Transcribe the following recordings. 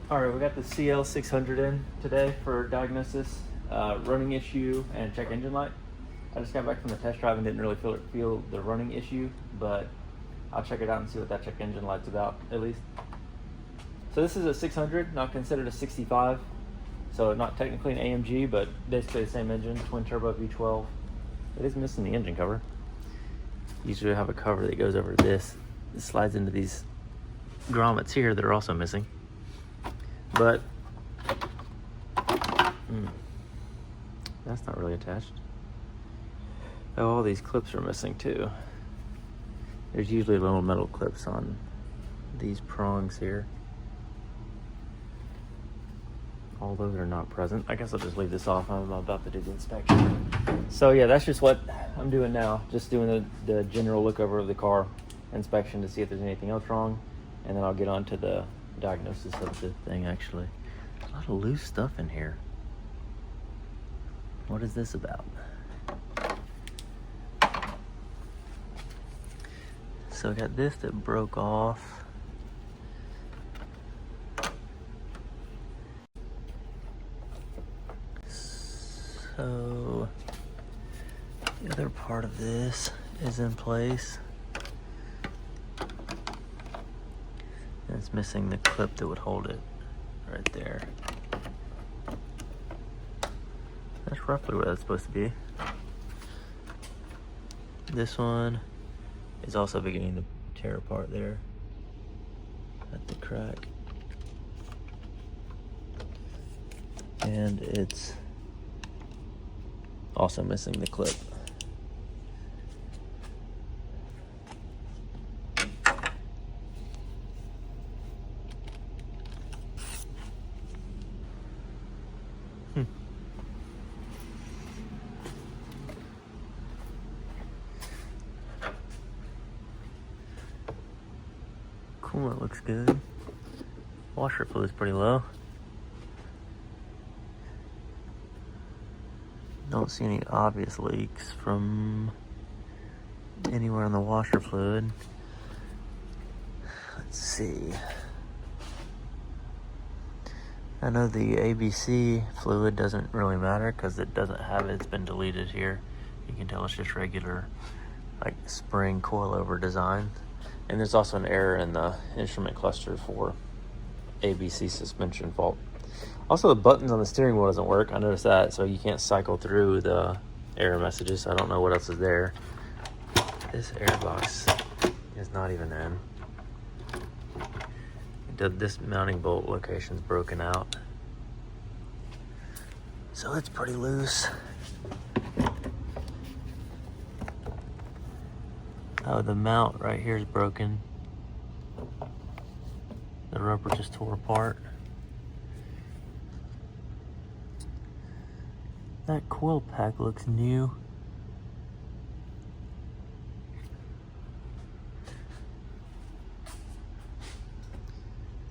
All right, we got the CL600 in today for diagnosis, running issue, and check engine light. I just got back from the test drive and didn't really feel the running issue, but I'll check it out and see what that check engine light's about, at least. So this is a 600, not considered a 65, so not technically an AMG, but basically the same engine, twin turbo V12. It is missing the engine cover. Usually I have a cover that goes over this. It slides into these grommets here that are also missing. But that's not really attached. Oh, all these clips are missing too. There's usually little metal clips on these prongs here. All those are not present. I guess I'll just leave this off. I'm about to do the inspection. So yeah, that's just what I'm doing now. Just doing the general look over of the car inspection to see if there's anything else wrong. And then I'll get on to the diagnosis of the thing. Actually, a lot of loose stuff in here. What is this about? So I got this that broke off. So the other part of this is in place. And it's missing the clip that would hold it right there. That's roughly where that's supposed to be. This one is also beginning to tear apart there at the crack. And it's also missing the clip. Coolant looks good. Washer fluid's pretty low. Don't see any obvious leaks from anywhere in the washer fluid. Let's see. I know the ABC fluid doesn't really matter because it doesn't have it. It's been deleted here. You can tell it's just regular, like spring coilover design. And there's also an error in the instrument cluster for ABC suspension fault. Also, the buttons on the steering wheel doesn't work. I noticed that, so you can't cycle through the error messages. I don't know what else is there. This air box is not even in. This mounting bolt location's broken out, so it's pretty loose. Oh, the mount right here is broken. The rubber just tore apart. That coil pack looks new.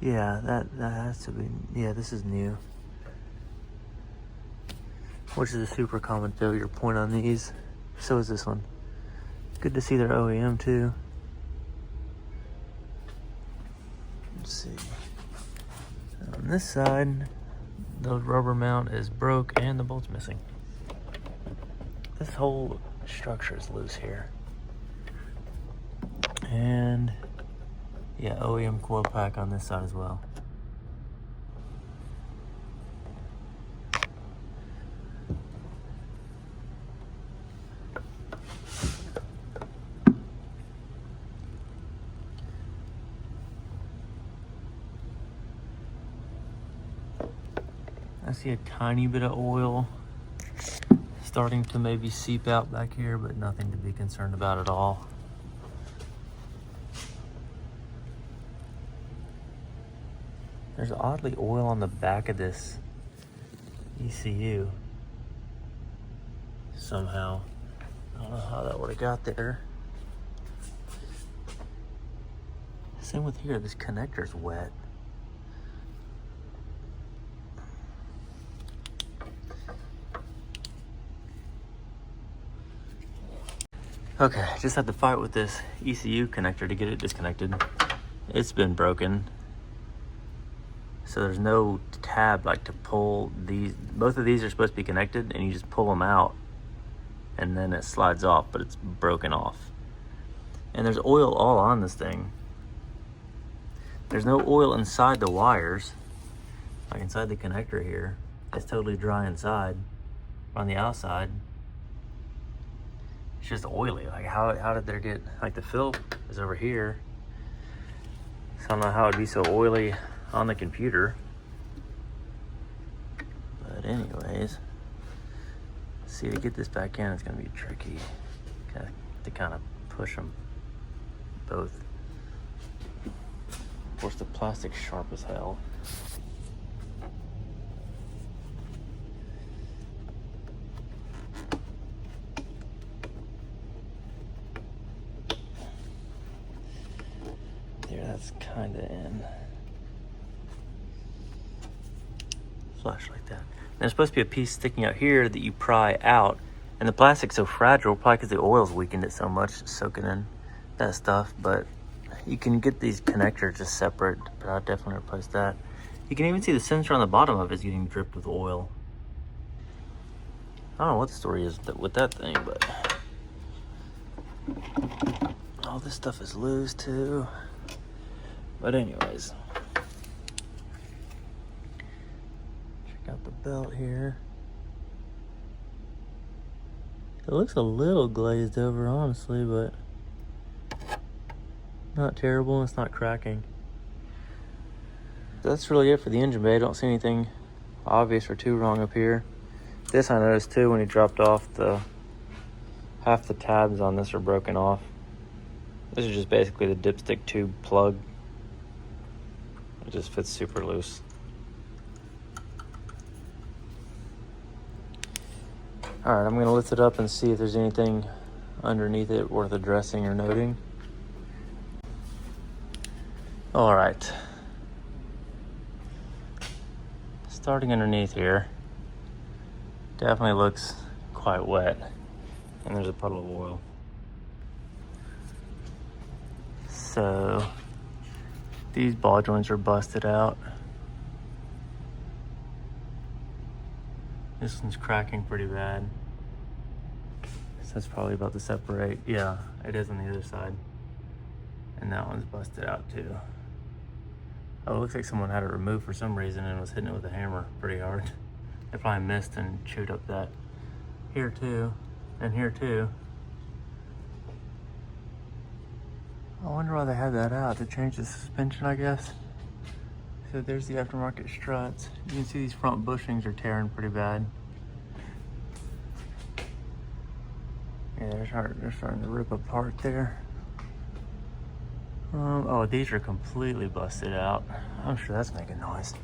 Yeah, that has to be, yeah, this is new. Which is a super common failure point on these. So is this one. Good to see their OEM too. Let's see. On this side, the rubber mount is broke and the bolt's missing. This whole structure is loose here. And yeah, OEM coil pack on this side as well. I see a tiny bit of oil starting to maybe seep out back here, but nothing to be concerned about at all. There's oddly oil on the back of this ECU somehow. I don't know how that would have got there. Same with here, this connector's wet. Okay, just had to fight with this ECU connector to get it disconnected. It's been broken So there's no tab like to pull these. Both of these are supposed to be connected, and you just pull them out and then it slides off, but it's broken off. And there's oil all on this thing. There's no oil inside the wires, like inside the connector here. It's totally dry inside. On the outside, it's just oily. Like how did there get, like the fill is over here. So I don't know how it'd be so oily on the computer. But anyways, see, to get this back in, it's gonna be tricky. Got to kind of push them both. Of course, the plastic's sharp as hell. There, that's kind of in. Flush like that. And there's supposed to be a piece sticking out here that you pry out. And the plastic's so fragile, probably because the oil's weakened it so much, soaking in that stuff. But you can get these connectors just separate, but I'll definitely replace that. You can even see the sensor on the bottom of it is getting dripped with oil. I don't know what the story is with that thing, but all this stuff is loose too. But anyways, check out the belt here. It looks a little glazed over, honestly, but not terrible, and it's not cracking. That's really it for the engine bay. I don't see anything obvious or too wrong up here. This I noticed too when he dropped off, half the tabs on this are broken off. This is just basically the dipstick tube plug. It just fits super loose. All right, I'm gonna lift it up and see if there's anything underneath it worth addressing or noting. All right. Starting underneath here, definitely looks quite wet, and there's a puddle of oil. So these ball joints are busted out. This one's cracking pretty bad. So that's probably about to separate. Yeah, it is on the other side. And that one's busted out too. Oh, it looks like someone had it removed for some reason and was hitting it with a hammer pretty hard. They probably missed and chewed up that. Here too, and here too. I wonder why they had that out, to change the suspension, I guess. So there's the aftermarket struts. You can see these front bushings are tearing pretty bad. Yeah, they're starting to rip apart there. Oh, these are completely busted out. I'm sure that's making noise.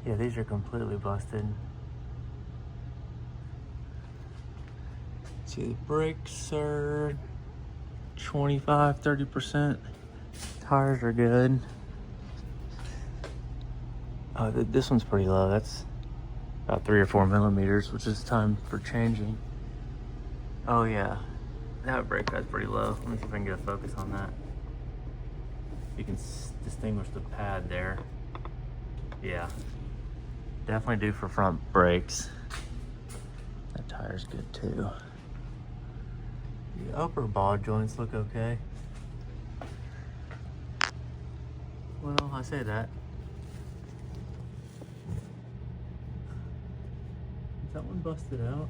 Yeah, these are completely busted. See, the brakes are 25, 30%. Tires are good. This one's pretty low. That's about 3 or 4 millimeters, which is time for changing. Oh yeah, that brake pad's pretty low. Let me see if I can get a focus on that. You can distinguish the pad there. Yeah, definitely due for front brakes. That tire's good too. The upper ball joints look okay. Well, I say that. Is that one busted out?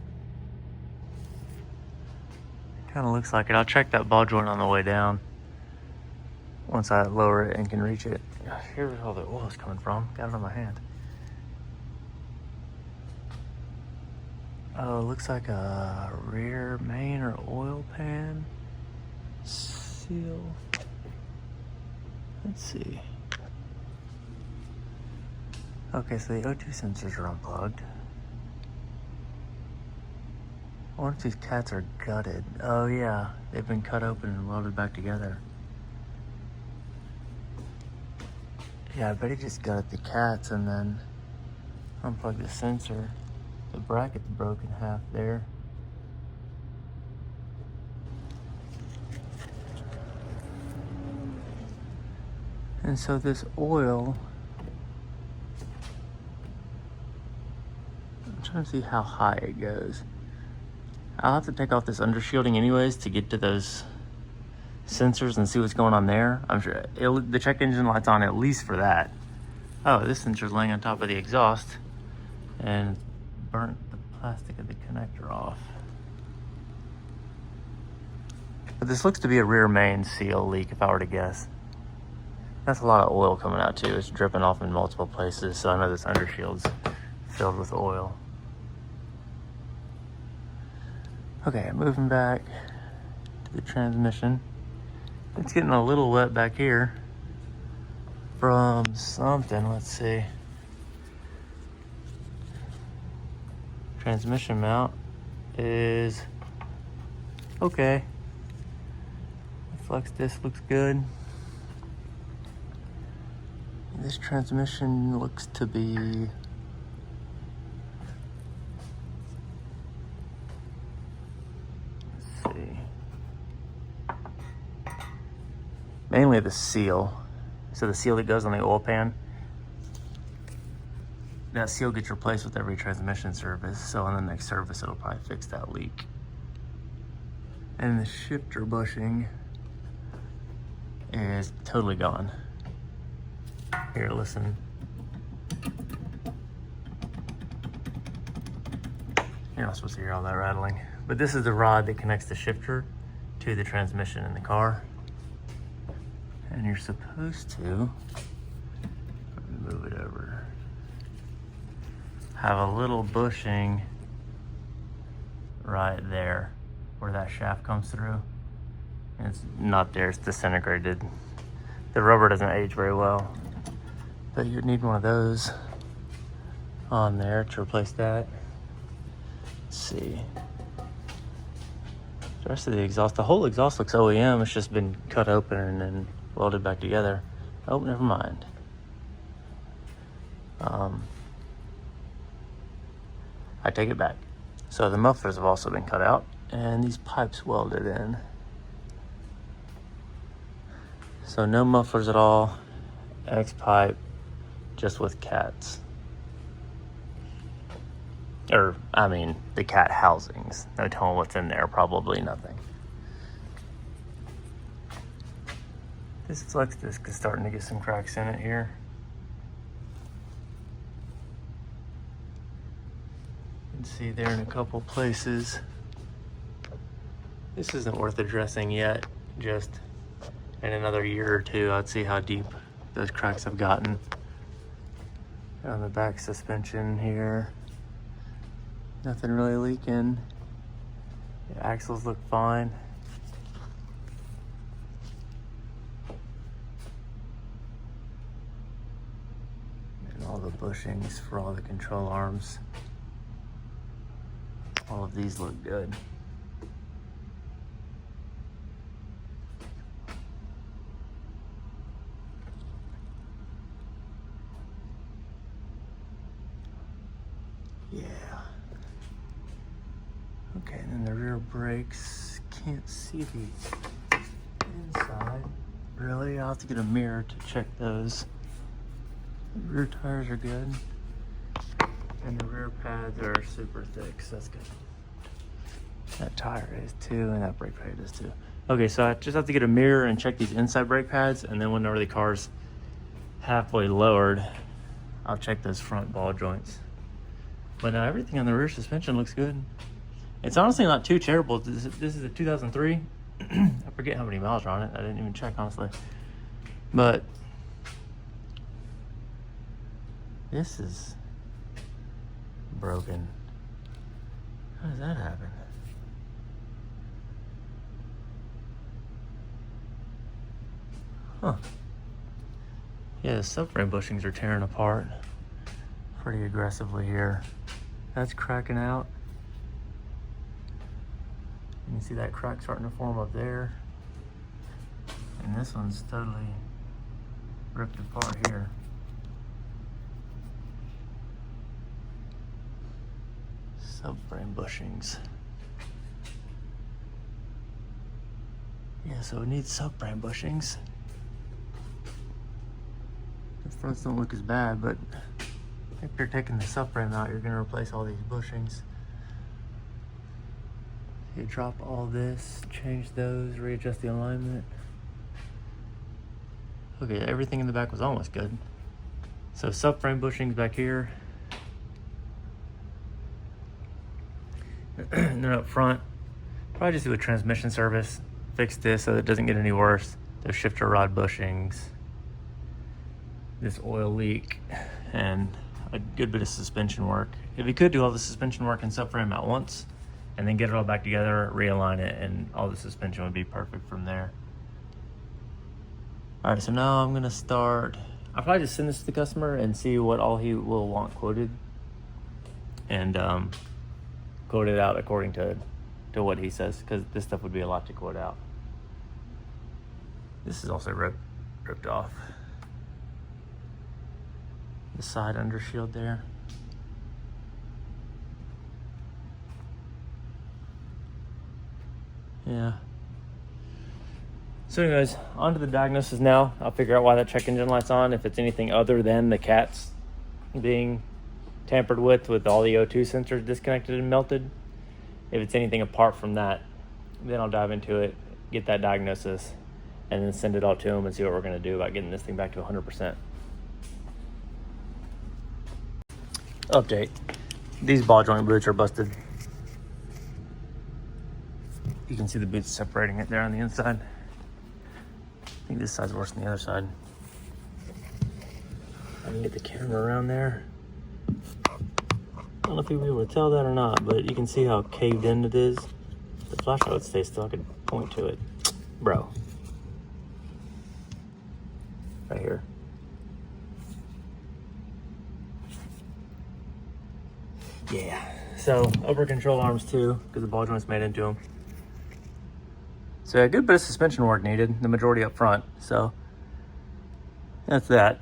Kind of looks like it. I'll check that ball joint on the way down once I lower it and can reach it. Gosh, here's all the oil's coming from. Got it on my hand. Oh, it looks like a rear main or oil pan seal. Let's see. Okay, so the O2 sensors are unplugged. I wonder if these cats are gutted. Oh yeah, they've been cut open and welded back together. Yeah, I bet he just gutted the cats and then unplugged the sensor. The bracket's broken half there. And so this oil I'm trying to see how high it goes. I'll have to take off this undershielding anyways to get to those sensors and see what's going on there. I'm sure the check engine light's on at least for that. Oh, this sensor's laying on top of the exhaust and burnt the plastic of the connector off. But this looks to be a rear main seal leak if I were to guess. That's a lot of oil coming out too. It's dripping off in multiple places, so I know this undershield's filled with oil. Okay, moving back to the transmission. It's getting a little wet back here from something. Let's see. Transmission mount is okay. The flex disc looks good. This transmission looks to be mainly the seal. So the seal that goes on the oil pan, that seal gets replaced with every transmission service. So on the next service, it'll probably fix that leak. And the shifter bushing is totally gone. Here, listen. You're not supposed to hear all that rattling. But this is the rod that connects the shifter to the transmission in the car. And you're supposed to, let me move it over, have a little bushing right there where that shaft comes through. And it's not there, it's disintegrated. The rubber doesn't age very well, but you'd need one of those on there to replace that. Let's see. The rest of the exhaust, the whole exhaust looks OEM, it's just been cut open and then welded back together. Oh, never mind. I take it back. So the mufflers have also been cut out and these pipes welded in. So no mufflers at all, X pipe, just with cats. Or, I mean, the cat housings. No telling what's in there, probably nothing. This flex disc is starting to get some cracks in it here. You can see there in a couple places. This isn't worth addressing yet. Just in another year or two, I'd see how deep those cracks have gotten. On the back suspension here, nothing really leaking. The axles look fine. All the bushings for all the control arms. All of these look good. Yeah. Okay, and then the rear brakes. Can't see the inside. Really? I'll have to get a mirror to check those. The rear tires are good, and the rear pads are super thick, so that's good. That tire is too, and that brake pad is too. Okay, so I just have to get a mirror and check these inside brake pads, and then whenever the car's halfway lowered, I'll check those front ball joints. But everything on the rear suspension looks good. It's honestly not too terrible. This is a 2003. I forget how many miles are on it. I didn't even check, honestly. But this is broken. How does that happen? Huh. Yeah, the subframe bushings are tearing apart pretty aggressively here. That's cracking out. You can see that crack starting to form up there. And this one's totally ripped apart here. Subframe bushings. Yeah, so it needs subframe bushings. The fronts don't look as bad, but If you're taking the subframe out, you're going to replace all these bushings. You drop all this, change those, readjust the alignment. Okay, everything in the back was almost good. So subframe bushings back here. And then up front, probably just do a transmission service, fix this so that it doesn't get any worse. Those shifter rod bushings, this oil leak, and a good bit of suspension work. If you could do all the suspension work and subframe at once, and then get it all back together, realign it, and all the suspension would be perfect from there. All right, so now I'm gonna start. I'll probably just send this to the customer and see what all he will want quoted, and quote it out according to what he says, because this stuff would be a lot to quote out. This is also ripped off. The side undershield there. Yeah. So anyways, on to the diagnosis now. I'll figure out why that check engine light's on, if it's anything other than the cats being tampered with all the O2 sensors disconnected and melted. If it's anything apart from that, then I'll dive into it, get that diagnosis, and then send it all to him and see what we're gonna do about getting this thing back to 100%. Update. These ball joint boots are busted. You can see the boots separating it there on the inside. I think this side's worse than the other side. I can get the camera around there. I don't know if you'll be able to tell that or not, but you can see how caved in it is. If the flashlight would stay still, I could point to it. Bro. Right here. Yeah. So, upper control arms too, because the ball joint's made into them. So a good bit of suspension work needed, the majority up front. So that's that.